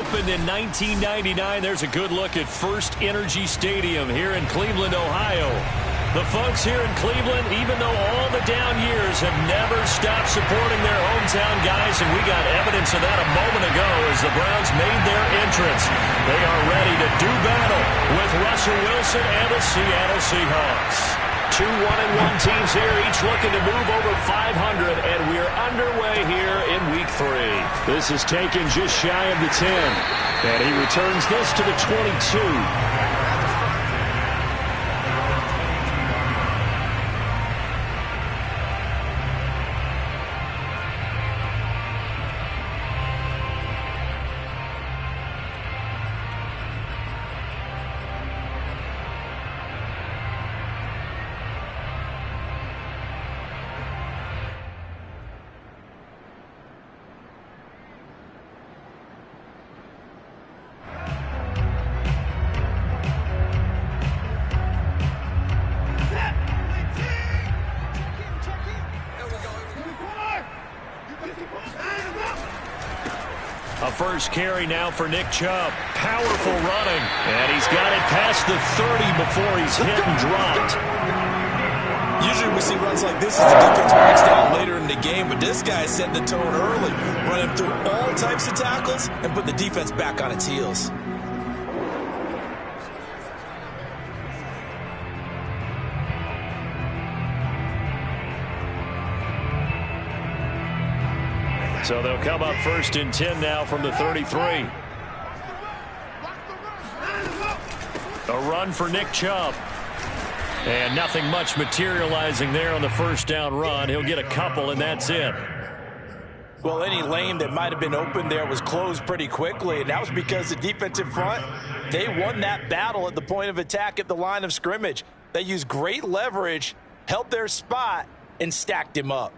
opened in 1999. There's a good look at First Energy Stadium here in Cleveland, Ohio. The folks here in Cleveland, even though all the down years, have never stopped supporting their hometown guys, and we got evidence of that a moment ago as the Browns made their entrance. They are ready to do battle with Russell Wilson and the Seattle Seahawks. Two 1-1 teams here, each looking to move over 500, and we're underway here in Week 3. This is taken just shy of the 10, and he returns this to the 22. A first carry now for Nick Chubb. Powerful running. And he's got it past the 30 before he's hit and dropped. Usually we see runs like this as the defense breaks down later in the game, but this guy set the tone early, running through all types of tackles and put the defense back on its heels. So they'll come up first and 10 now from the 33. A run for Nick Chubb. And nothing much materializing there on the first down run. He'll get a couple, and that's it. Well, any lane that might have been open there was closed pretty quickly, and that was because the defensive front, they won that battle at the point of attack at the line of scrimmage. They used great leverage, held their spot, and stacked him up.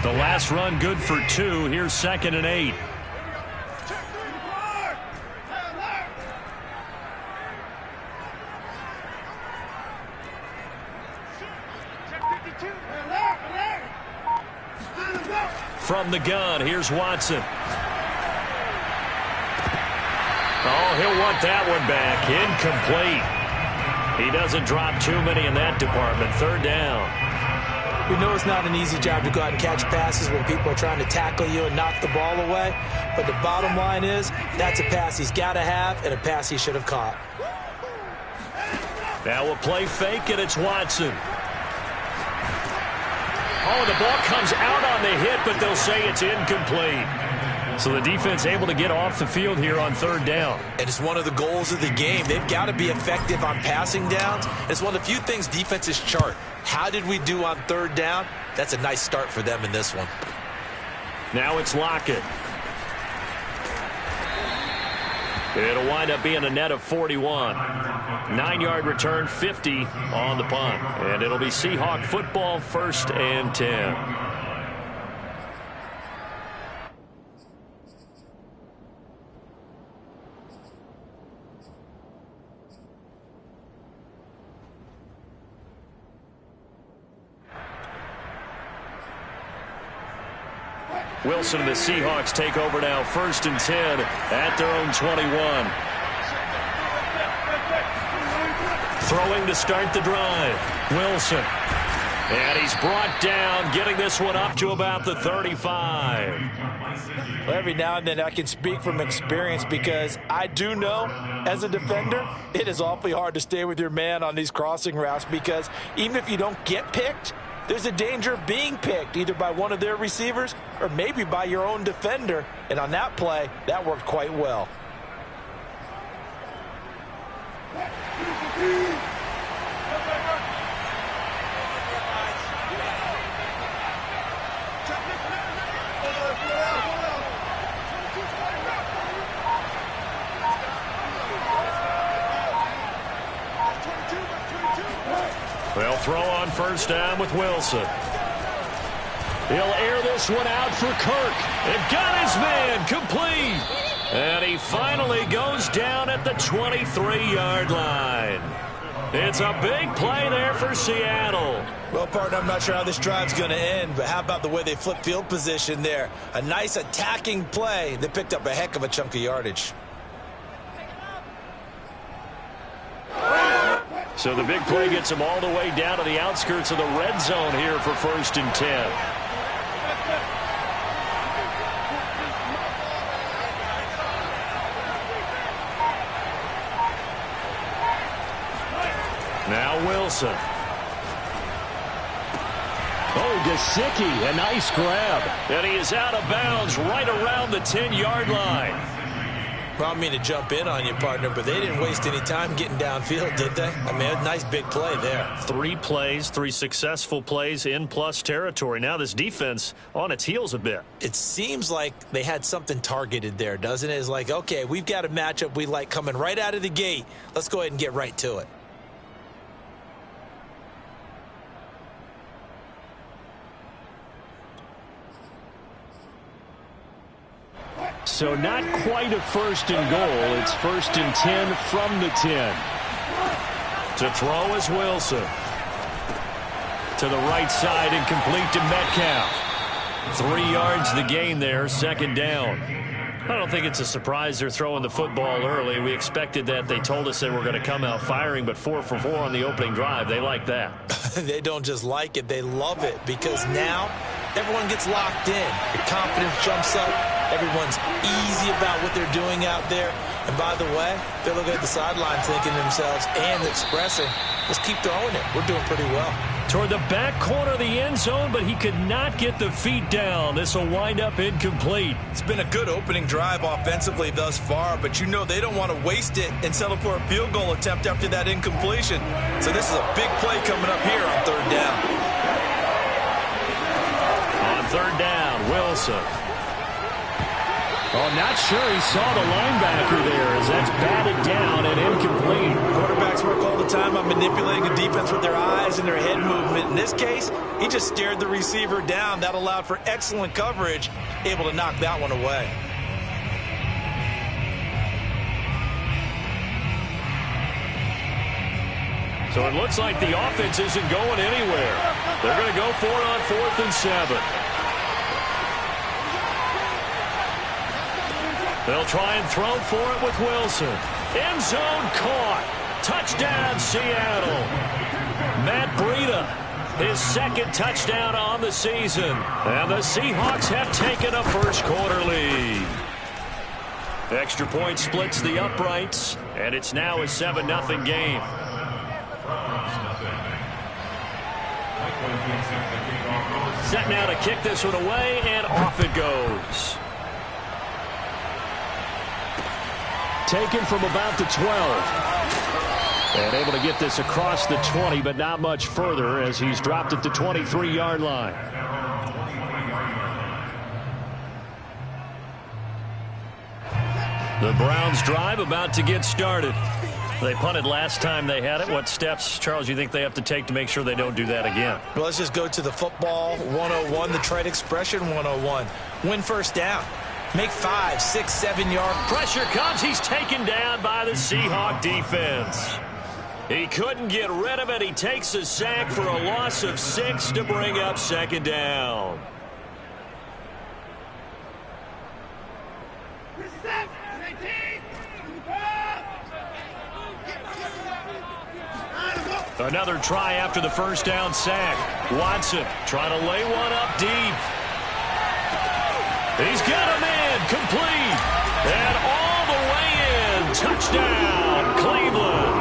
The last run good for 2. Here's 2nd and 8. From the gun, here's Watson. Oh, he'll want that one back. Incomplete. He doesn't drop too many in that department. 3rd down. We know it's not an easy job to go out and catch passes when people are trying to tackle you and knock the ball away. But the bottom line is, that's a pass he's got to have and a pass he should have caught. Now we'll play fake, and it's Watson. Oh, the ball comes out on the hit, but they'll say it's incomplete. So the defense able to get off the field here on 3rd down. And it's one of the goals of the game. They've got to be effective on passing downs. It's one of the few things defenses chart. How did we do on 3rd down? That's a nice start for them in this one. Now it's Lockett. It'll wind up being a net of 41. 9-yard return, 50 on the punt. And it'll be Seahawk football, 1st and 10. Wilson and the Seahawks take over now, 1st and 10 at their own 21. Throwing to start the drive. Wilson. And he's brought down, getting this one up to about the 35. Well, every now and then I can speak from experience because I do know, as a defender, it is awfully hard to stay with your man on these crossing routes because even if you don't get picked, there's a danger of being picked either by one of their receivers or maybe by your own defender. And on that play, that worked quite well. They'll throw on 1st down with Wilson. He'll air this one out for Kirk. And got his man complete. And he finally goes down at the 23-yard line. It's a big play there for Seattle. Well, partner, I'm not sure how this drive's going to end, but how about the way they flip field position there? A nice attacking play that picked up a heck of a chunk of yardage. So the big play gets them all the way down to the outskirts of the red zone here for 1st and 10. Now Wilson. Oh, Gesicki, a nice grab. And he is out of bounds right around the 10-yard line. Well, I don't mean to jump in on you, partner, but they didn't waste any time getting downfield, did they? I mean, a nice big play there. 3 plays, 3 successful plays in plus territory. Now this defense on its heels a bit. It seems like they had something targeted there, doesn't it? It's like, okay, we've got a matchup we like coming right out of the gate. Let's go ahead and get right to it. So not quite a 1st and goal. It's 1st and 10 from the 10. To throw is Wilson. To the right side and complete to Metcalf. 3 yards the gain there, 2nd down. I don't think it's a surprise they're throwing the football early. We expected that. They told us they were going to come out firing, but 4 for 4 on the opening drive. They like that. They don't just like it, they love it, because now everyone gets locked in. Your confidence jumps up. Everyone's easy about what they're doing out there. And by the way, they're looking at the sideline thinking to themselves and expressing, let's keep throwing it. We're doing pretty well. Toward the back corner of the end zone, but he could not get the feet down. This will wind up incomplete. It's been a good opening drive offensively thus far, but you know they don't want to waste it and settle for a field goal attempt after that incompletion. So this is a big play coming up here on 3rd down. On 3rd down, Wilson. Oh, not sure he saw the linebacker there as that's batted down and incomplete. Quarterbacks work all the time on manipulating the defense with their eyes and their head movement. In this case, he just stared the receiver down. That allowed for excellent coverage, able to knock that one away. So it looks like the offense isn't going anywhere. They're going to go for it on 4th and 7. They'll try and throw for it with Wilson. End zone caught. Touchdown, Seattle. Matt Breida, his 2nd touchdown on the season. And the Seahawks have taken a 1st quarter lead. Extra point splits the uprights, and it's now a 7-0 game. Set now to kick this one away, and off it goes. Taken from about the 12. And able to get this across the 20, but not much further as he's dropped at the 23-yard line. The Browns drive about to get started. They punted last time they had it. What steps, Charles, you think they have to take to make sure they don't do that again? Well, let's just go to the football 101, the trade expression 101. Win 1st down. Make 5, 6, 7 yard. Pressure comes. He's taken down by the Seahawk defense. He couldn't get rid of it. He takes a sack for a loss of 6 to bring up 2nd down. Another try after the 1st down sack. Watson trying to lay one up deep. He's got him in, complete, and all the way in. Touchdown, Cleveland.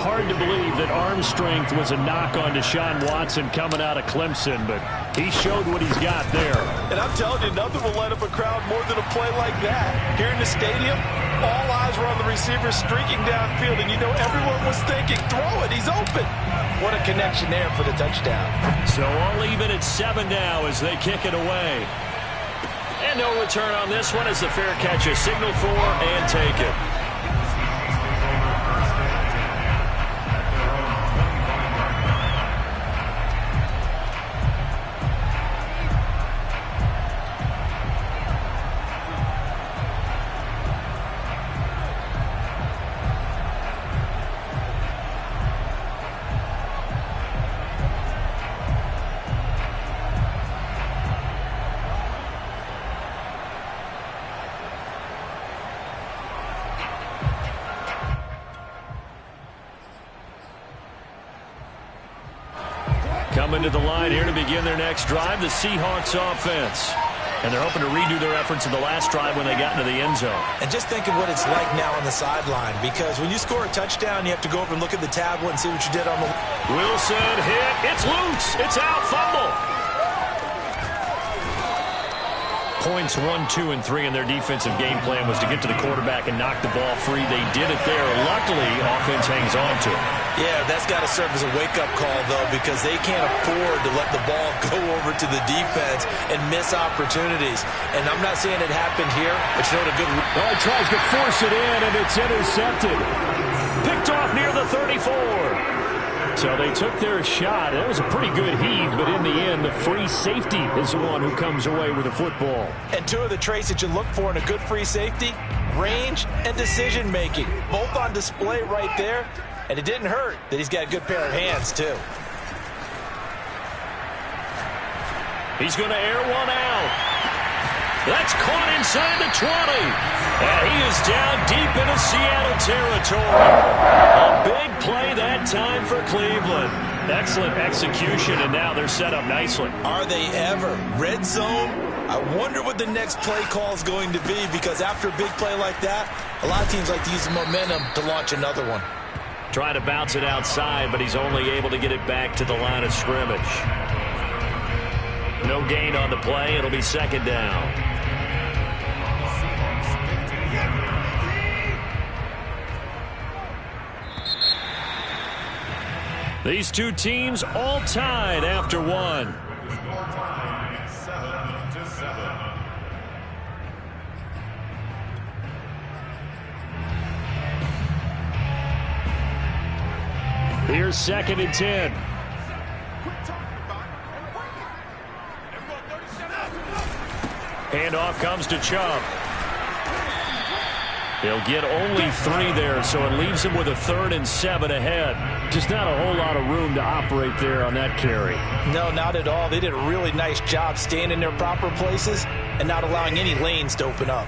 Hard to believe that arm strength was a knock on Deshaun Watson coming out of Clemson, but he showed what he's got there. And I'm telling you, nothing will light up a crowd more than a play like that. Here in the stadium, all eyes were on the receiver streaking downfield, and you know everyone was thinking, throw it, he's open. What a connection there for the touchdown. So all even at 7 now as they kick it away. And no return on this one as the fair catch is signaled for and taken. Coming to the line here to begin their next drive, the Seahawks offense. And they're hoping to redo their efforts in the last drive when they got into the end zone. And just think of what it's like now on the sideline, because when you score a touchdown, you have to go over and look at the tablet and see what you did on the... Wilson hit. It's loose. It's out. Fumble. Points 1, 2, and 3 in their defensive game plan was to get to the quarterback and knock the ball free. They did it there. Luckily, offense hangs on to it. Yeah, that's got to serve as a wake-up call, though, because they can't afford to let the ball go over to the defense and miss opportunities. And I'm not saying it happened here, but you know what a good... Well, he tries to force it in, and it's intercepted. Picked off near the 34. So they took their shot. That was a pretty good heave, but in the end, the free safety is the one who comes away with the football. And two of the traits that you look for in a good free safety, range and decision-making, both on display right there. And it didn't hurt that he's got a good pair of hands, too. He's going to air one out. That's caught inside the 20. And he is down deep into Seattle territory. A big play that time for Cleveland. Excellent execution, and now they're set up nicely. Are they ever? Red zone? I wonder what the next play call is going to be, because after a big play like that, a lot of teams like to use the momentum to launch another one. Trying to bounce it outside, but he's only able to get it back to the line of scrimmage. No gain on the play. It'll be second down. These two teams all tied after one. Here's 2nd and 10. Handoff comes to Chubb. He'll get only 3 there, so it leaves him with a 3rd and 7 ahead. Just not a whole lot of room to operate there on that carry. No, not at all. They did a really nice job staying in their proper places and not allowing any lanes to open up.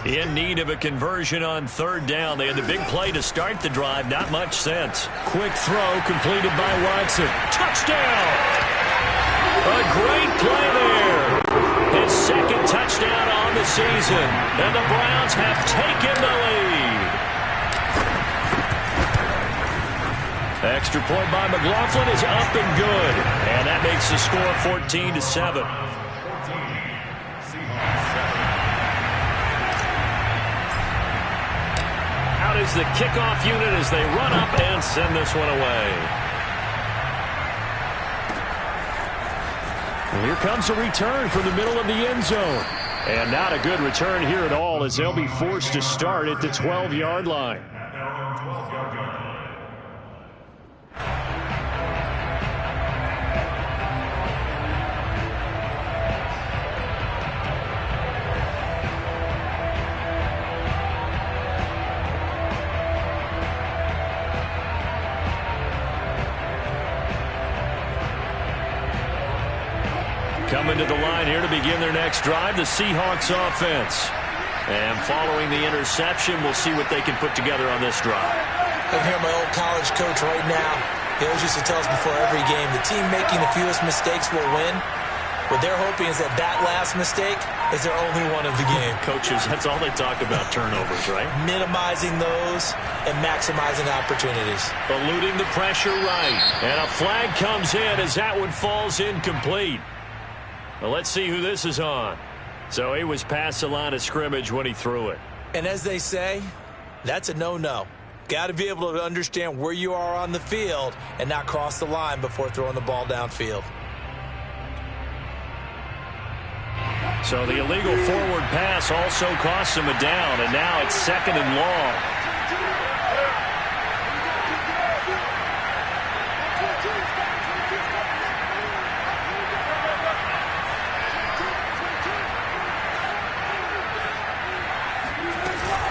In need of a conversion on 3rd down. They had the big play to start the drive. Not much sense. Quick throw completed by Watson. Touchdown! A great play there. His 2nd touchdown on the season. And the Browns have taken the lead. Extra point by McLaughlin is up and good. And that makes the score 14-7. Out is the kickoff unit as they run up and send this one away. Well, here comes a return from the middle of the end zone. And not a good return here at all, as they'll be forced to start at the 12-yard line. Coming to the line here to begin their next drive, the Seahawks offense. And following the interception, we'll see what they can put together on this drive. I can hear my old college coach right now. He always used to tell us before every game, the team making the fewest mistakes will win. What they're hoping is that that last mistake is their only one of the game. Coaches, that's all they talk about, turnovers, right? Minimizing those and maximizing opportunities. Eluding the pressure right. And a flag comes in as that one falls incomplete. Well, let's see who this is on. So he was past the line of scrimmage when he threw it. And as they say, that's a no-no. Got to be able to understand where you are on the field and not cross the line before throwing the ball downfield. So the illegal forward pass also costs him a down, and now it's 2nd and long.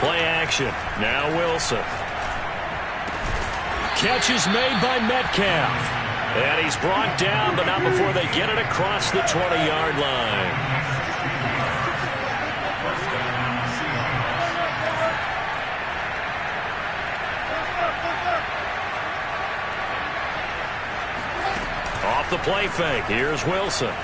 Play action. Now Wilson. Catch is made by Metcalf. And he's brought down, but not before they get it across the 20-yard line. Off the play fake. Here's Wilson.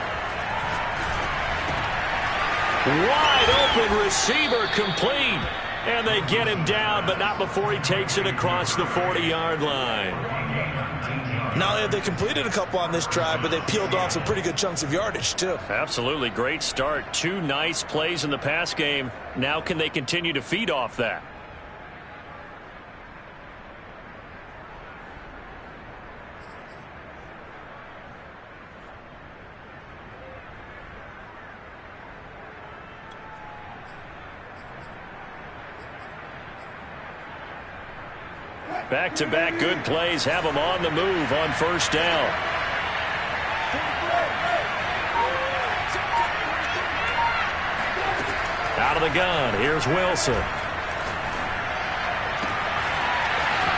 Wide open receiver, complete. And they get him down, but not before he takes it across the 40-yard line. Not only have they completed a couple on this drive, but they peeled off some pretty good chunks of yardage, too. Absolutely. Great start. 2 nice plays in the pass game. Now can they continue to feed off that? Back-to-back good plays have them on the move on first down. Out of the gun, here's Wilson.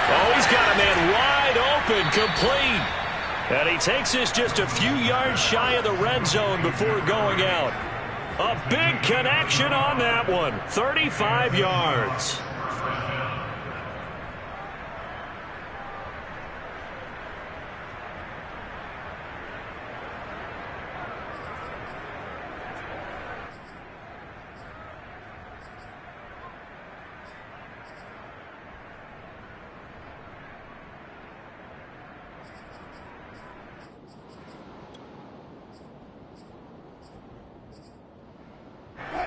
Oh, he's got a man wide open, complete. And he takes this just a few yards shy of the red zone before going out. A big connection on that one, 35 yards.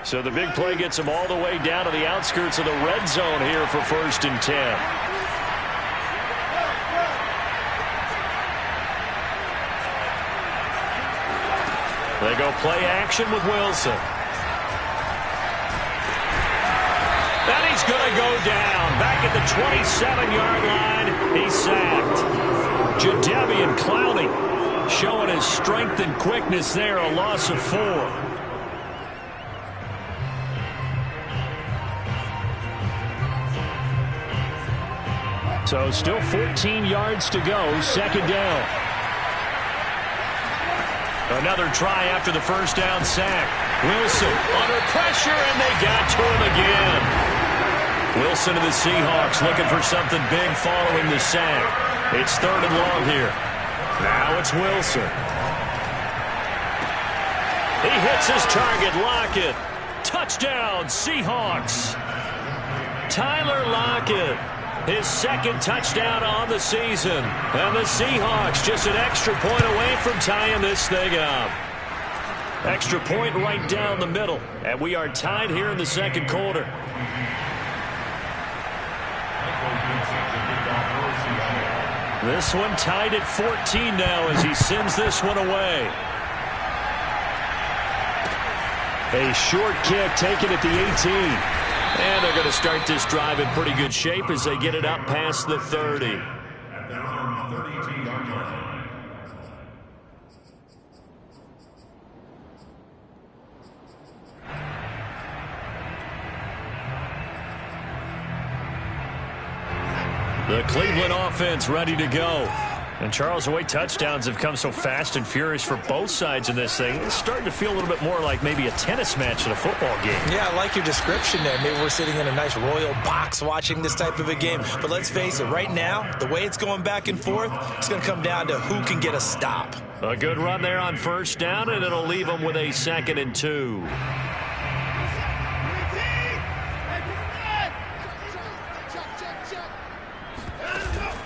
So the big play gets them all the way down to the outskirts of the red zone here for 1st and 10. They go play action with Wilson. And he's going to go down. Back at the 27-yard line, he's sacked. Jadeveon Clowney showing his strength and quickness there, a loss of 4. So still 14 yards to go, 2nd down. Another try after the first down sack. Wilson under pressure, and they got to him again. Wilson and the Seahawks looking for something big following the sack. It's 3rd and long here. Now it's Wilson. He hits his target, Lockett. Touchdown, Seahawks. Tyler Lockett. His 2nd touchdown on the season. And the Seahawks just an extra point away from tying this thing up. Extra point right down the middle. And we are tied here in the 2nd quarter. This one tied at 14 now as he sends this one away. A short kick taken at the 18. And they're going to start this drive in pretty good shape as they get it up past the 30. The Cleveland offense ready to go. And, Charles, the way touchdowns have come so fast and furious for both sides in this thing, it's starting to feel a little bit more like maybe a tennis match in a football game. Yeah, I like your description there. Maybe we're sitting in a nice royal box watching this type of a game. But let's face it, right now, the way it's going back and forth, it's going to come down to who can get a stop. A good run there on first down, and it'll leave them with a 2nd and 2.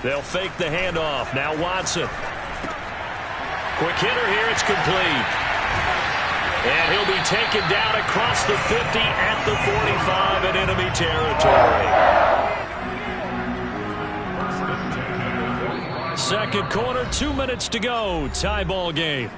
They'll fake the handoff. Now Watson. Quick hitter here. It's complete. And he'll be taken down across the 50 at the 45 in enemy territory. 2nd quarter, 2 minutes to go. Tie ball game.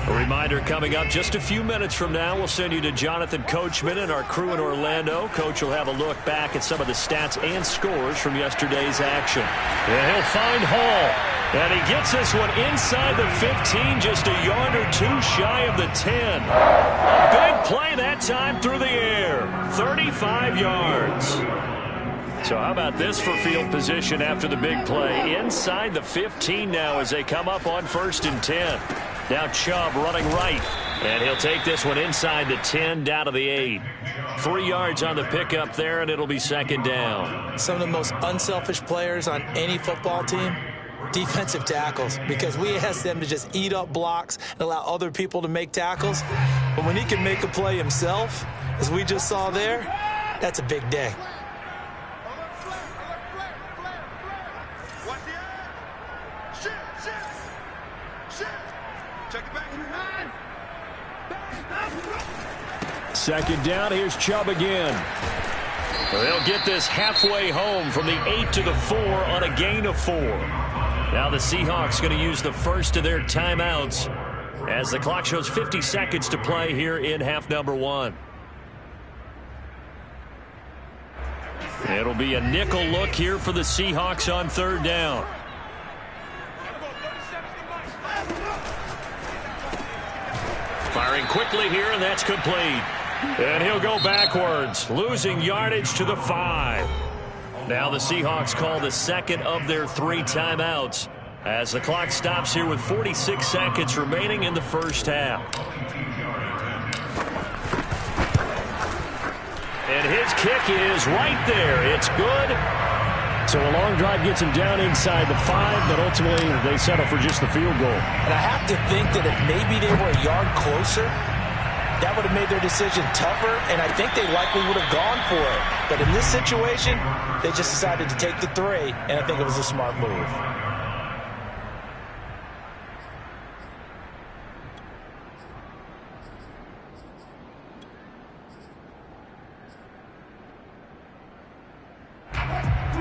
A reminder coming up just a few minutes from now, we'll send you to Jonathan Coachman and our crew in Orlando. Coach will have a look back at some of the stats and scores from yesterday's action. And he'll find Hall. And he gets this one inside the 15, just a yard or 2 shy of the 10. A big play that time through the air. 35 yards. So how about this for field position after the big play? Inside the 15 now as they come up on 1st and 10. Now Chubb running right. And he'll take this one inside the 10, down to the 8. 3 yards on the pickup there, and it'll be second down. Some of the most unselfish players on any football team, defensive tackles, because we ask them to just eat up blocks and allow other people to make tackles. But when he can make a play himself, as we just saw there, that's a big day. Second down, here's Chubb again. They'll get this halfway home from the 8 to the 4 on a gain of 4. Now the Seahawks going to use the first of their timeouts as the clock shows 50 seconds to play here in half number 1. It'll be a nickel look here for the Seahawks on third down. Firing quickly here, and that's complete. And he'll go backwards, losing yardage to the 5. Now the Seahawks call the second of their 3 timeouts as the clock stops here with 46 seconds remaining in the first half. And his kick is right there. It's good. So a long drive gets him down inside the 5, but ultimately they settle for just the field goal. And I have to think that if maybe they were a yard closer, that would have made their decision tougher, and I think they likely would have gone for it. But in this situation, they just decided to take the 3, and I think it was a smart move.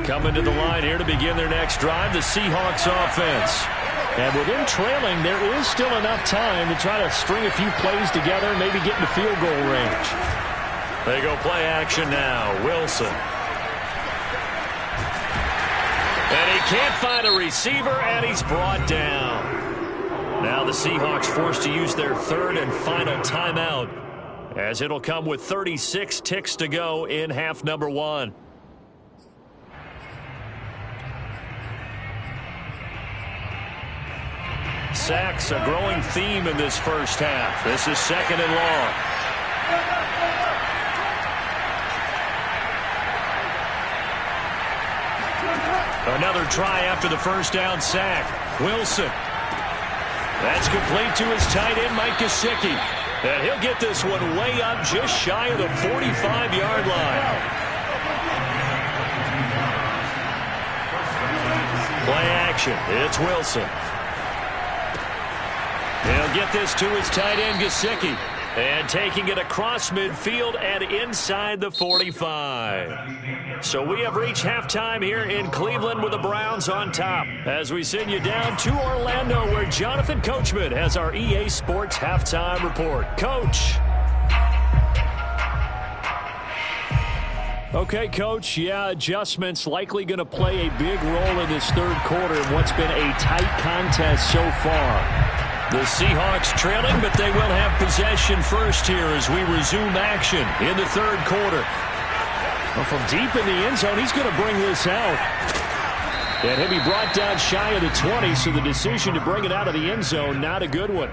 Coming to the line here to begin their next drive, the Seahawks offense. And with them trailing, there is still enough time to try to string a few plays together and maybe get into field goal range. They go play action now. Wilson. And he can't find a receiver, and he's brought down. Now the Seahawks forced to use their third and final timeout, as it'll come with 36 ticks to go in half number 1. Sacks, a growing theme in this first half. This is second and long. Another try after the first down sack. Wilson. That's complete to his tight end, Mike Gesicki. And he'll get this one way up just shy of the 45-yard line. Play action. It's Wilson. He'll get this to his tight end, Gesicki. And taking it across midfield and inside the 45. So we have reached halftime here in Cleveland with the Browns on top. As we send you down to Orlando, where Jonathan Coachman has our EA Sports halftime report. Coach. Okay, Coach. Yeah, adjustments likely going to play a big role in this third quarter in what's been a tight contest so far. The Seahawks trailing, but they will have possession first here as we resume action in the third quarter. Well, from deep in the end zone, he's going to bring this out. And he'll be brought down shy of the 20, so the decision to bring it out of the end zone, not a good one.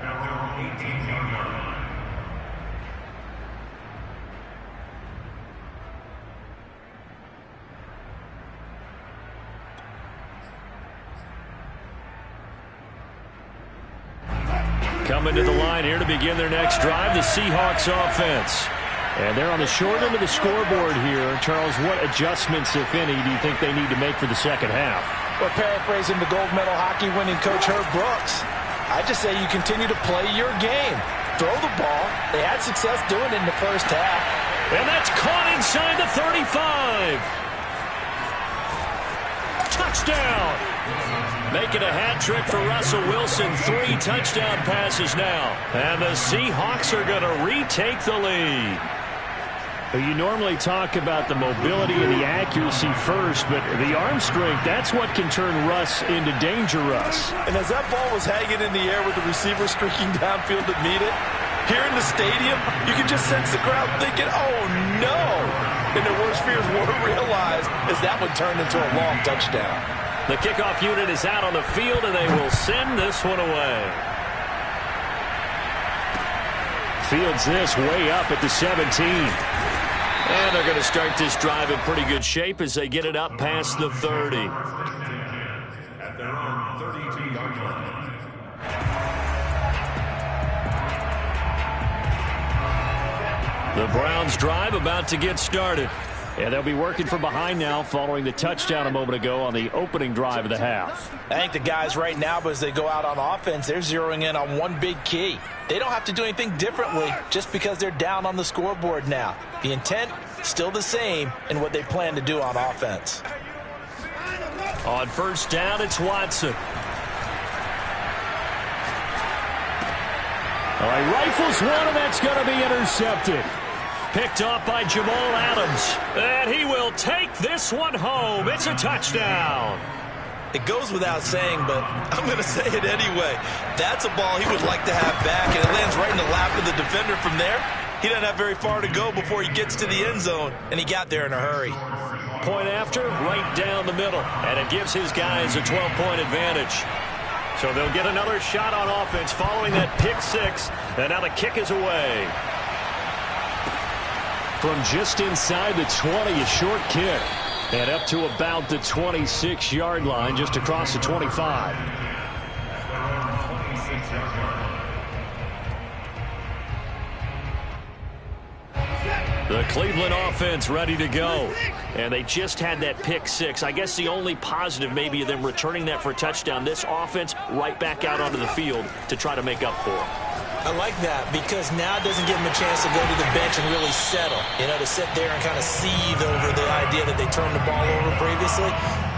Coming to the line here to begin their next drive, the Seahawks offense. And they're on the short end of the scoreboard here. Charles, what adjustments, if any, do you think they need to make for the second half? Well, paraphrasing the gold medal hockey winning coach Herb Brooks, I just say you continue to play your game. Throw the ball. They had success doing it in the first half. And that's caught inside the 35. Touchdown. Making a hat trick for Russell Wilson. 3 touchdown passes now. And the Seahawks are going to retake the lead. Well, you normally talk about the mobility and the accuracy first, but the arm strength, that's what can turn Russ into danger Russ. And as that ball was hanging in the air with the receiver streaking downfield to meet it, here in the stadium, you can just sense the crowd thinking, oh, no. And their worst fears were realized as that one turned into a long touchdown. The kickoff unit is out on the field, and they will send this one away. Fields this way up at the 17. And they're going to start this drive in pretty good shape as they get it up past the 30. At their own 32-yard line. The Browns drive about to get started. And they'll be working from behind now following the touchdown a moment ago on the opening drive of the half. I think the guys right now, as they go out on offense, they're zeroing in on one big key. They don't have to do anything differently just because they're down on the scoreboard now. The intent, still the same in what they plan to do on offense. On first down, it's Watson. All right, rifles one, and that's going to be intercepted. Picked off by Jamal Adams. And he will take this one home. It's a touchdown. It goes without saying, but I'm going to say it anyway. That's a ball he would like to have back, and it lands right in the lap of the defender from there. He doesn't have very far to go before he gets to the end zone, and he got there in a hurry. Point after, right down the middle, and it gives his guys a 12-point advantage. So they'll get another shot on offense following that pick six, and now the kick is away. From just inside the 20, a short kick. And up to about the 26-yard line, just across the 25. The Cleveland offense ready to go. And they just had that pick six. I guess the only positive maybe of them returning that for a touchdown. This offense right back out onto the field to try to make up for it. I like that because now it doesn't give them a chance to go to the bench and really settle. You know, to sit there and kind of seethe over the idea that they turned the ball over previously.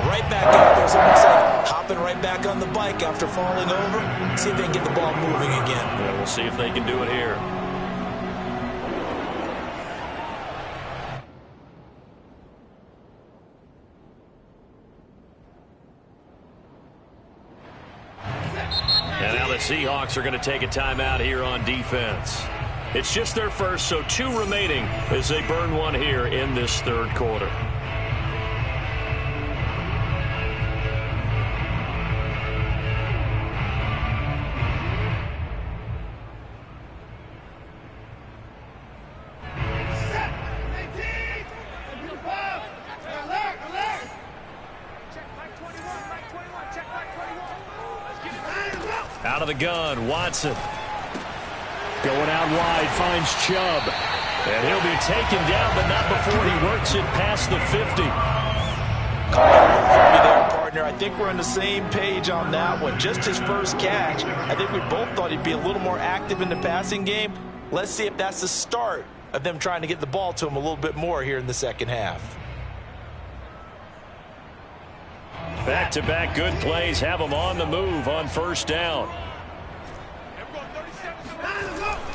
Right back out there. It's almost like hopping right back on the bike after falling over. See if they can get the ball moving again. Yeah, we'll see if they can do it here. And now the Seahawks are going to take a timeout here on defense. It's just their first, so 2 remaining as they burn one here in this third quarter. Out of the gun, Watson. Going out wide, finds Chubb. And he'll be taken down, but not before he works it past the 50. Partner, I think we're on the same page on that one. Just his first catch. I think we both thought he'd be a little more active in the passing game. Let's see if that's the start of them trying to get the ball to him a little bit more here in the second half. Back-to-back good plays have him on the move on first down.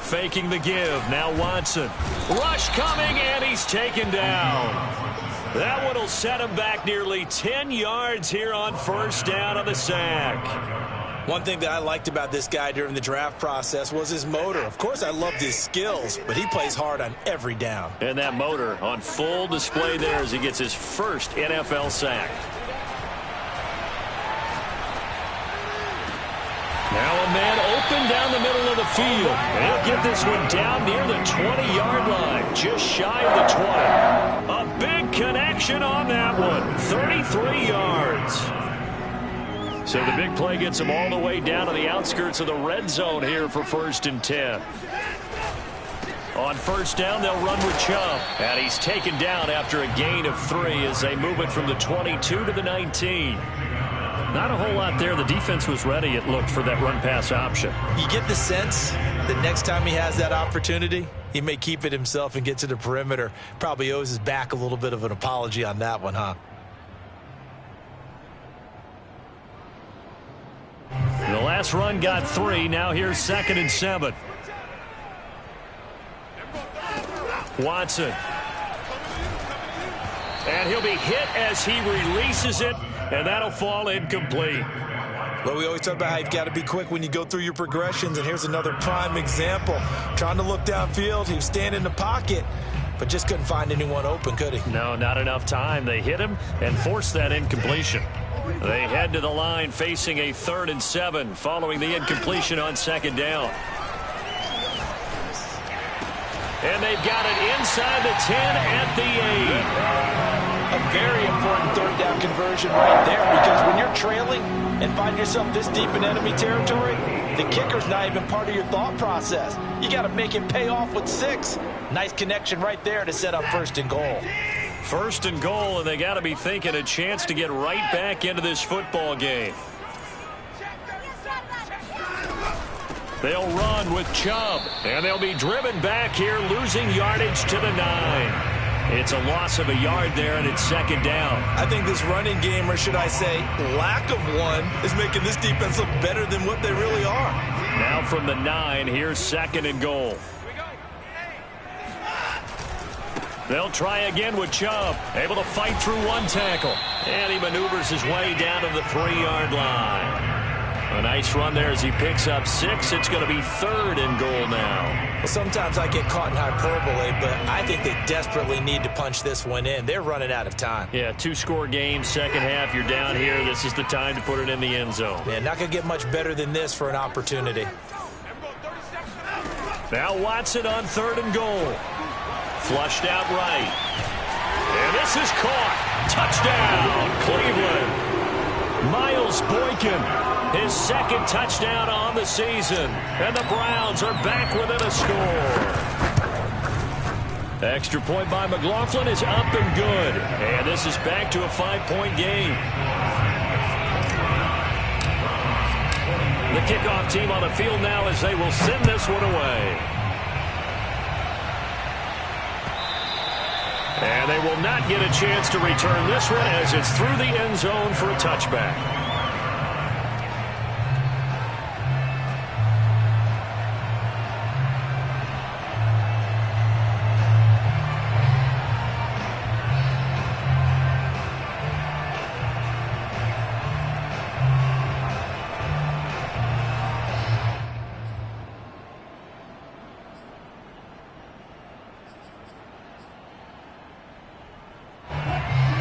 Faking the give. Now Watson. Rush coming, and he's taken down. That one will set him back nearly 10 yards here on first down on the sack. One thing that I liked about this guy during the draft process was his motor. Of course, I loved his skills, but he plays hard on every down. And that motor on full display there as he gets his first NFL sack. Now a man open down the middle of the field. And he'll get this one down near the 20-yard line, just shy of the 20. A big connection on that one, 33 yards. So the big play gets him all the way down to the outskirts of the red zone here for 1st and 10. On first down, they'll run with Chubb. And he's taken down after a gain of 3 as they move it from the 22 to the 19. Not a whole lot there. The defense was ready, it looked, for that run-pass option. You get the sense that next time he has that opportunity, he may keep it himself and get to the perimeter. Probably owes his back a little bit of an apology on that one, huh? The last run got 3. Now here's 2nd and 7. Watson. And he'll be hit as he releases it, and that'll fall incomplete. Well, we always talk about how you've got to be quick when you go through your progressions, and here's another prime example. Trying to look downfield, he was standing in the pocket, but just couldn't find anyone open, could he? No, not enough time. They hit him and forced that incompletion. They head to the line facing a 3rd and 7 following the incompletion on 2nd down. And they've got it inside the 10 at the 8. A very important third down conversion right there, because when you're trailing and find yourself this deep in enemy territory, the kicker's not even part of your thought process. You got to make it pay off with 6. Nice connection right there to set up 1st and goal. 1st and goal, and they got to be thinking a chance to get right back into this football game. They'll run with Chubb, and they'll be driven back here, losing yardage to the 9. It's a loss of a yard there, and it's 2nd down. I think this running game, or should I say lack of one, is making this defense look better than what they really are. Now from the 9, here's 2nd and goal. They'll try again with Chubb, able to fight through one tackle. And he maneuvers his way down to the 3-yard line. A nice run there as he picks up 6. It's going to be 3rd and goal now. Well, sometimes I get caught in hyperbole, but I think they desperately need to punch this one in. They're running out of time. Yeah, 2-score game, 2nd half. You're down here. This is the time to put it in the end zone. Yeah, not going to get much better than this for an opportunity. Now Watson on 3rd and goal. Flushed out right. And this is caught. Touchdown, Cleveland. Miles Boykin, his 2nd touchdown on the season. And the Browns are back within a score. Extra point by McLaughlin is up and good. And this is back to a 5-point game. The kickoff team on the field now as they will send this one away. And they will not get a chance to return this one as it's through the end zone for a touchback.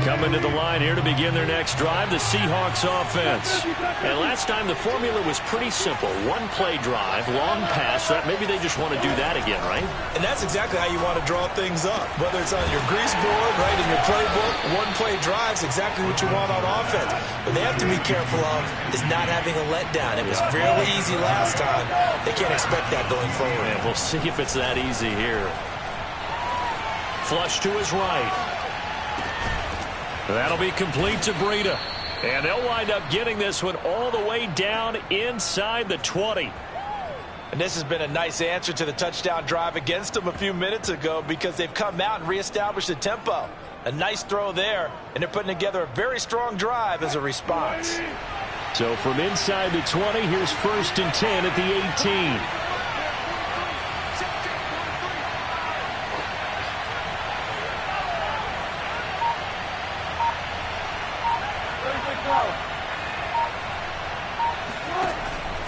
Coming to the line here to begin their next drive, the Seahawks offense. And last time the formula was pretty simple. 1-play drive, long pass. Maybe they just want to do that again, right? And that's exactly how you want to draw things up. Whether it's on your grease board, right, in your playbook, 1-play drive's exactly what you want on offense. What they have to be careful of is not having a letdown. It was fairly easy last time. They can't expect that going forward. And we'll see if it's that easy here. Flush to his right. That'll be complete to Breida. And they'll wind up getting this one all the way down inside the 20. And this has been a nice answer to the touchdown drive against them a few minutes ago, because they've come out and reestablished the tempo. A nice throw there, and they're putting together a very strong drive as a response. So from inside the 20, here's 1st and 10 at the 18.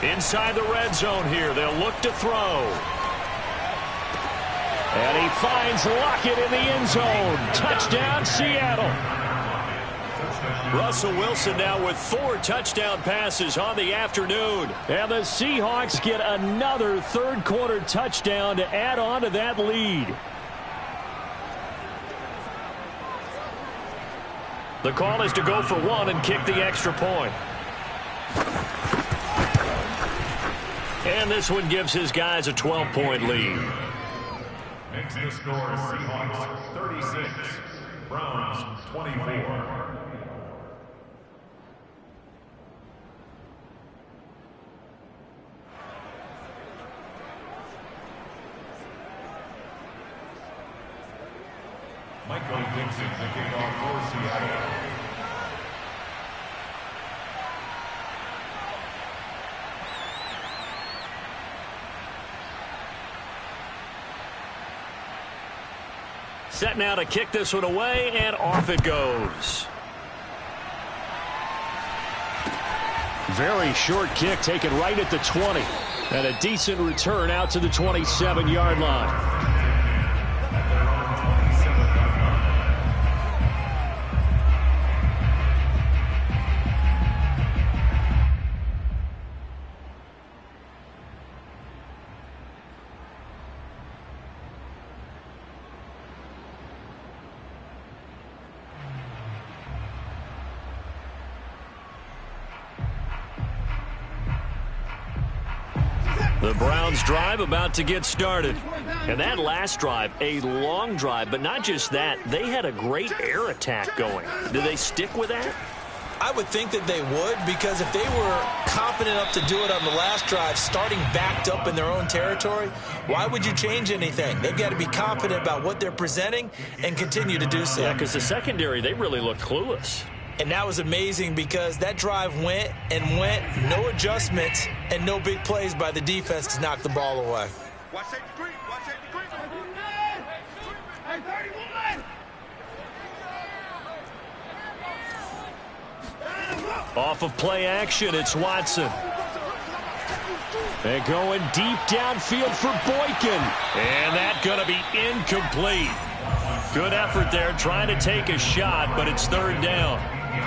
Inside the red zone here, they'll look to throw. And he finds Lockett in the end zone. Touchdown, Seattle. Russell Wilson now with 4 touchdown passes on the afternoon. And the Seahawks get another third-quarter touchdown to add on to that lead. The call is to go for 1 and kick the extra point. And this one gives his guys a 12-point lead. Makes the score Seahawks 36, Browns 24. Michael Dixon, the kickoff for Seattle. Set now to kick this one away, and off it goes. Very short kick taken right at the 20. And a decent return out to the 27-yard line. The Browns drive about to get started. And that last drive, a long drive, but not just that. They had a great air attack going. Do they stick with that? I would think that they would, because if they were confident enough to do it on the last drive, starting backed up in their own territory, why would you change anything? They've got to be confident about what they're presenting and continue to do so. Yeah, because the secondary, they really looked clueless. And that was amazing because that drive went and went, no adjustments, and no big plays by the defense to knock the ball away. Watch that degree. Watch that degree. Hey, 31. Off of play action, it's Watson. They're going deep downfield for Boykin. And that's going to be incomplete. Good effort there trying to take a shot, but it's third down.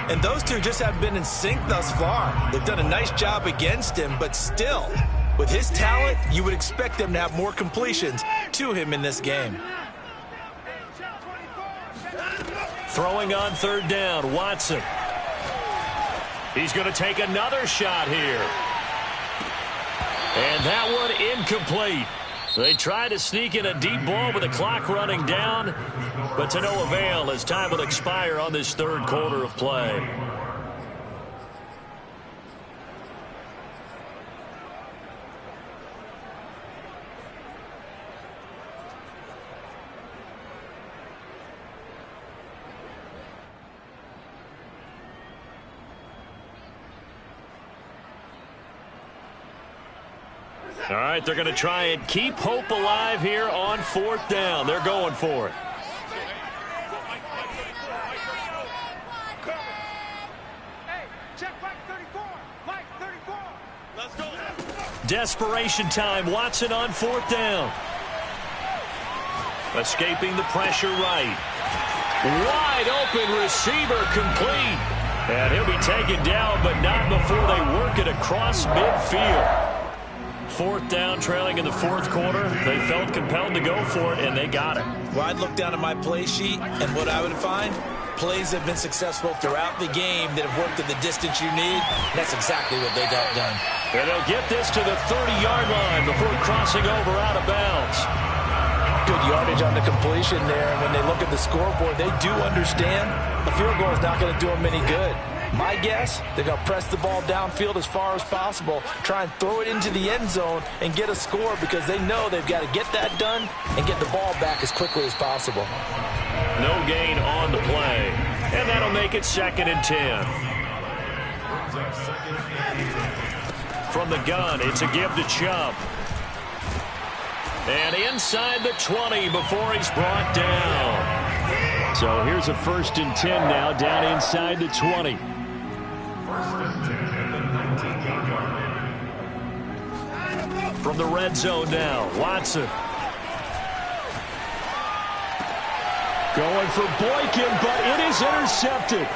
And those two just have been in sync thus far. They've done a nice job against him, but still, with his talent, you would expect them to have more completions to him in this game. Throwing on third down, Watson. He's going to take another shot here. And that one incomplete. They tried to sneak in a deep ball with the clock running down, but to no avail as time will expire on this third quarter of play. All right, they're going to try and keep hope alive here on fourth down. They're going for it. Hey, check Mike 34. Mike 34. Let's go. Desperation time. Watson on fourth down. Escaping the pressure right. Wide open receiver complete. And he'll be taken down, but not before they work it across midfield. Fourth down, trailing in the fourth quarter. They felt compelled to go for it, and they got it. Well, I'd look down at my play sheet, and what I would find, plays have been successful throughout the game that have worked at the distance you need. That's exactly what they got done. And they'll get this to the 30-yard line before crossing over out of bounds. Good yardage on the completion there. And when they look at the scoreboard, they do understand the field goal is not going to do them any good. My guess, they're going to press the ball downfield as far as possible, try and throw it into the end zone and get a score because they know they've got to get that done and get the ball back as quickly as possible. No gain on the play. And that'll make it 2nd and 10. From the gun, it's a give to Chubb. And inside the 20 before he's brought down. So here's a 1st and 10 now, down inside the 20. From the red zone now, Watson. Going for Boykin, but it is intercepted.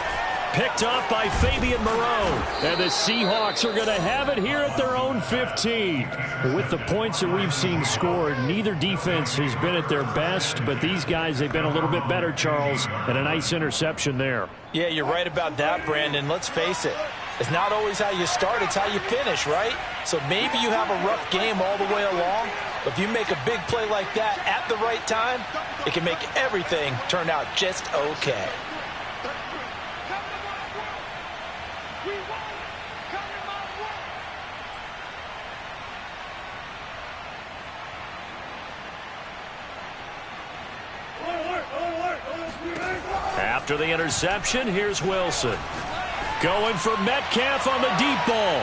Picked off by Fabian Moreau. And the Seahawks are going to have it here at their own 15. With the points that we've seen scored, neither defense has been at their best, but these guys, they've been a little bit better, Charles, and a nice interception there. Yeah, you're right about that, Brandon. Let's face it. It's not always how you start, it's how you finish, right? So maybe you have a rough game all the way along, but if you make a big play like that at the right time, it can make everything turn out just okay. After the interception, here's Wilson. Going for Metcalf on the deep ball.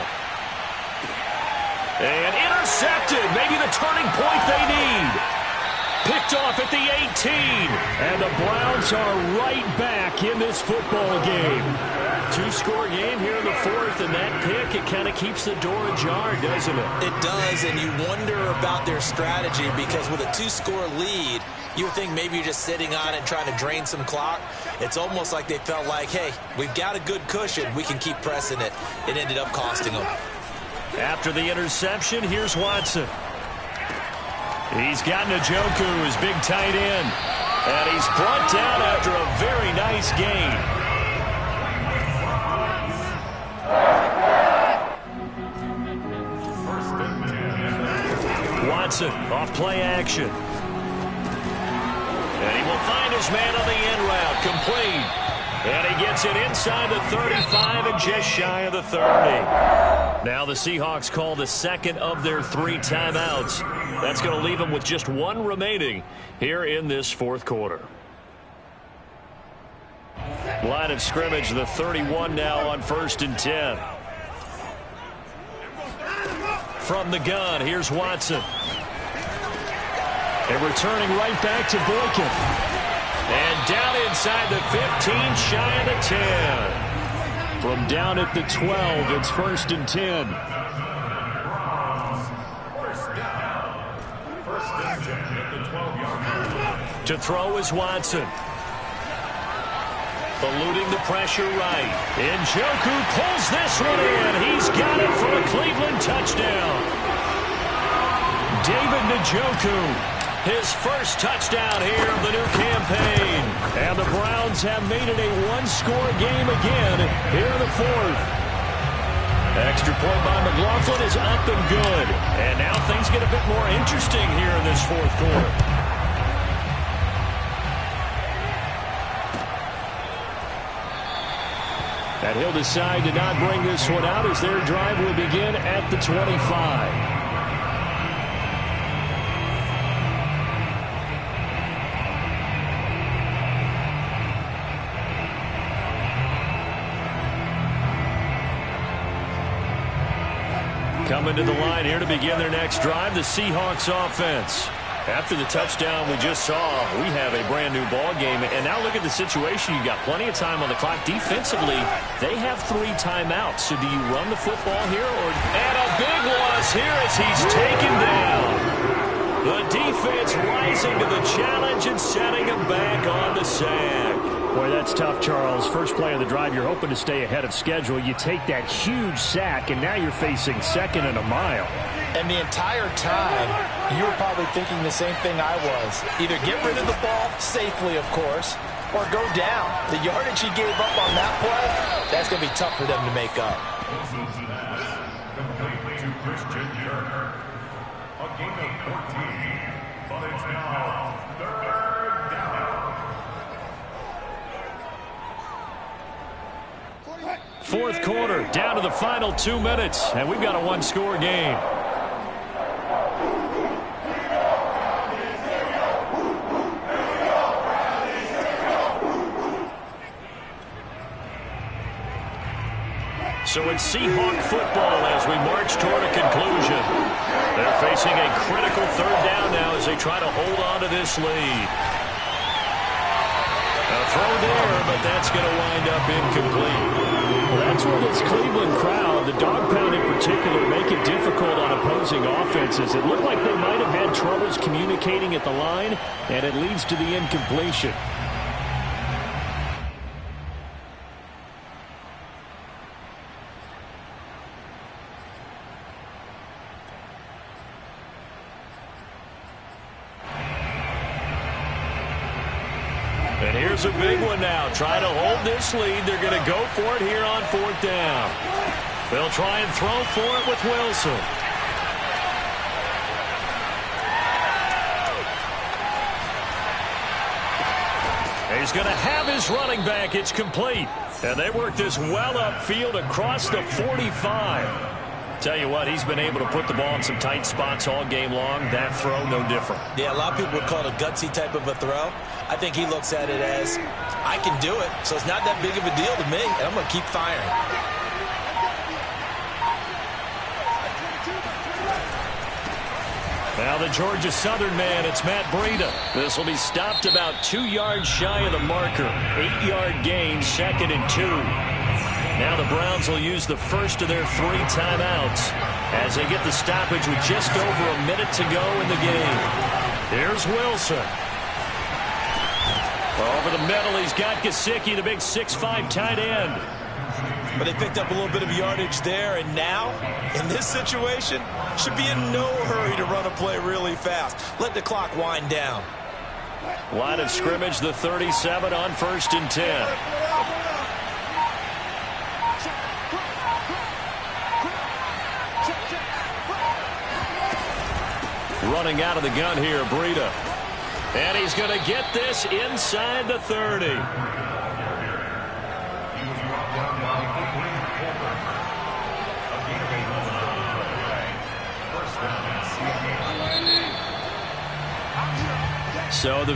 And intercepted. Maybe the turning point they need. Picked off at the 18. And the Browns are right back in this football game. Two-score game here in the fourth, and that pick, it kind of keeps the door ajar, doesn't it? It does, and you wonder about their strategy because with a two-score lead, you would think maybe you're just sitting on it and trying to drain some clock. It's almost like they felt like, hey, we've got a good cushion. We can keep pressing it. It ended up costing them. After the interception, here's Watson. He's got Njoku, his big tight end. And he's brought down after a very nice gain. Watson off play action. And he will find his man on the end route. Complete. And he gets it inside the 35 and just shy of the 30. Now the Seahawks call the second of their 3 timeouts. That's going to leave them with just 1 remaining here in this fourth quarter. Line of scrimmage, the 31 now on 1st and 10. From the gun, here's Watson. And returning right back to Boykin. And down inside the 15, shy of the 10. From down at the 12, it's 1st and 10. To throw is Watson. Eluding the pressure right. Njoku pulls this one in. He's got it for a Cleveland touchdown. David Njoku, his first touchdown here of the new campaign. And the Browns have made it a 1-score game again here in the fourth. Extra point by McLaughlin is up and good. And now things get a bit more interesting here in this fourth quarter. And he'll decide to not bring this one out as their drive will begin at the 25. Coming to the line here to begin their next drive, the Seahawks offense. After the touchdown we just saw, we have a brand new ball game. And now look at the situation. You've got plenty of time on the clock. Defensively, they have 3 timeouts. So do you run the football here? And a big loss here as he's taken down. The defense rising to the challenge and setting him back on the sack. Boy, that's tough, Charles. First play of the drive, you're hoping to stay ahead of schedule. You take that huge sack, and now you're facing 2nd and a mile. And the entire time, you were probably thinking the same thing I was. Either get rid of the ball, safely, of course, or go down. The yardage he gave up on that play, that's going to be tough for them to make up. Complete to Christian Kirk. A gain of 14, but it's now 3rd down. Fourth quarter, down to the final 2 minutes, and we've got a 1-score game. So it's Seahawk football as we march toward a conclusion. They're facing a critical 3rd down now as they try to hold on to this lead. A throw there, but that's going to wind up incomplete. Well, that's where this Cleveland crowd, the dog pound in particular, make it difficult on opposing offenses. It looked like they might have had troubles communicating at the line, and it leads to the incompletion. And here's a big one now. Trying to hold this lead. They're going to go for it here on 4th down. They'll try and throw for it with Wilson. He's going to have his running back. It's complete. And they work this well upfield across the 45. Tell you what, he's been able to put the ball in some tight spots all game long. That throw, no different. Yeah, a lot of people would call it a gutsy type of a throw. I think he looks at it as, I can do it, so it's not that big of a deal to me, and I'm going to keep firing. Now the Georgia Southern man, it's Matt Breida. This will be stopped about 2 yards shy of the marker. 8-yard gain, 2nd and 2. Now the Browns will use the first of their 3 timeouts as they get the stoppage with just over a minute to go in the game. Here's Wilson. Over the middle, he's got Gesicki, the big 6'5" tight end. But they picked up a little bit of yardage there, and now, in this situation, should be in no hurry to run a play really fast. Let the clock wind down. Line of scrimmage, the 37 on 1st and 10. running out of the gun here, Breida. And he's going to get this inside the 30. So the